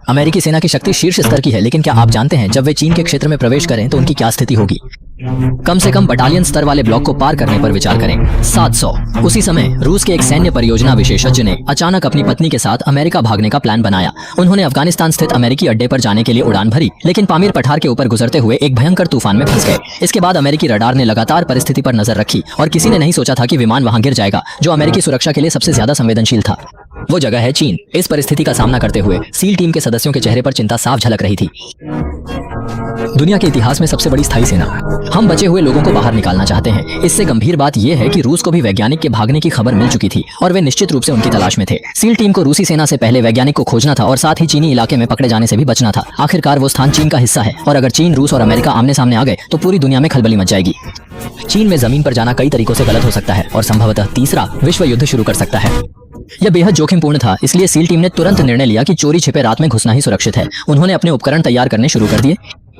अमेरिकी सेना की शक्ति शीर्ष स्तर की है, लेकिन क्या आप जानते हैं जब वे चीन के क्षेत्र में प्रवेश करें तो उनकी क्या स्थिति होगी? कम से कम बटालियन स्तर वाले ब्लॉक को पार करने पर विचार करें। 700। उसी समय रूस के एक सैन्य परियोजना विशेषज्ञ ने अचानक अपनी पत्नी के साथ अमेरिका भागने का प्लान बनाया। उन्होंने अफगानिस्तान स्थित अमेरिकी अड्डे पर जाने के लिए उड़ान भरी, लेकिन पामीर पठार के ऊपर गुजरते हुए एक भयंकर तूफान में फंस गए। इसके बाद अमेरिकी रडार ने लगातार परिस्थिति पर नजर रखी और किसी ने नहीं सोचा था कि विमान वहां गिर जाएगा, जो अमेरिकी सुरक्षा के लिए सबसे ज्यादा संवेदनशील था। वो जगह है चीन। इस परिस्थिति का सामना करते हुए सील टीम के सदस्यों के चेहरे पर चिंता साफ झलक रही थी। दुनिया के इतिहास में सबसे बड़ी स्थायी सेना। हम बचे हुए लोगों को बाहर निकालना चाहते हैं। इससे गंभीर बात यह है कि रूस को भी वैज्ञानिक के भागने की खबर मिल चुकी थी और वे निश्चित रूप से उनकी तलाश में थे। सील टीम को रूसी सेना से पहले वैज्ञानिक को खोजना था और साथ ही चीनी इलाके में पकड़े जाने से भी बचना था। आखिरकार वो स्थान चीन का हिस्सा है और अगर चीन, रूस और अमेरिका आमने सामने आ गए तो पूरी दुनिया में खलबली मच जाएगी। चीन में जमीन पर जाना कई तरीकों से गलत हो सकता है और संभवतः तीसरा विश्व युद्ध शुरू कर सकता है। यह बेहद जोखिमपूर्ण था, इसलिए सील टीम ने तुरंत निर्णय लिया कि चोरी छिपे रात में घुसना ही सुरक्षित है। उन्होंने अपने उपकरण तैयार करने शुरू कर दिए।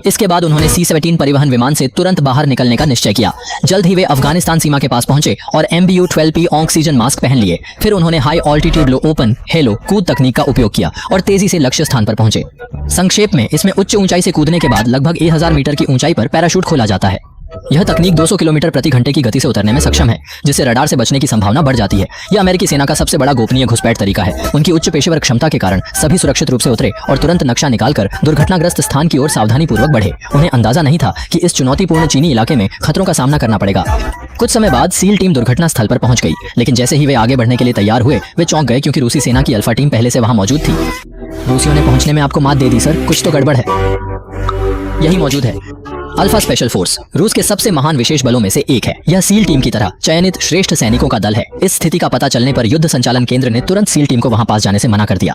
इसके बाद उन्होंने C-17 परिवहन विमान से तुरंत बाहर निकलने का निश्चय किया। जल्द ही वे अफगानिस्तान सीमा के पास पहुंचे और MBU-12P ऑक्सीजन मास्क पहन लिए। फिर उन्होंने हाई ऑल्टीट्यूड लो ओपन हेलो कूद तकनीक का उपयोग किया और तेजी से लक्ष्य स्थान पर पहुंचे। संक्षेप में, इसमें उच्च ऊंचाई से कूदने के बाद लगभग 1000 मीटर की ऊंचाई पर पैराशूट खोला जाता है। यह तकनीक 200 किलोमीटर प्रति घंटे की गति से उतरने में सक्षम है, जिससे रडार से बचने की संभावना बढ़ जाती है। यह अमेरिकी सेना का सबसे बड़ा गोपनीय घुसपैठ तरीका है। उनकी उच्च पेशेवर क्षमता के कारण सभी सुरक्षित रूप से उतरे और तुरंत नक्शा निकालकर दुर्घटनाग्रस्त स्थान की ओर सावधानी पूर्वक बढ़े। उन्हें अंदाजा नहीं था कि इस चुनौतीपूर्ण चीनी इलाके में खतरों का सामना करना पड़ेगा। कुछ समय बाद सील टीम दुर्घटना स्थल पर पहुंच गई, लेकिन जैसे ही वे आगे बढ़ने के लिए तैयार हुए, वे चौंक गए क्योंकि रूसी सेना की अल्फा टीम पहले से वहां मौजूद थी। रूसियों ने पहुंचने में आपको मात दे दी सर, कुछ तो गड़बड़ है। यही मौजूद है। अल्फा स्पेशल फोर्स रूस के सबसे महान विशेष बलों में से एक है। यह सील टीम की तरह चयनित श्रेष्ठ सैनिकों का दल है। इस स्थिति का पता चलने पर युद्ध संचालन केंद्र ने तुरंत सील टीम को वहां पास जाने से मना कर दिया।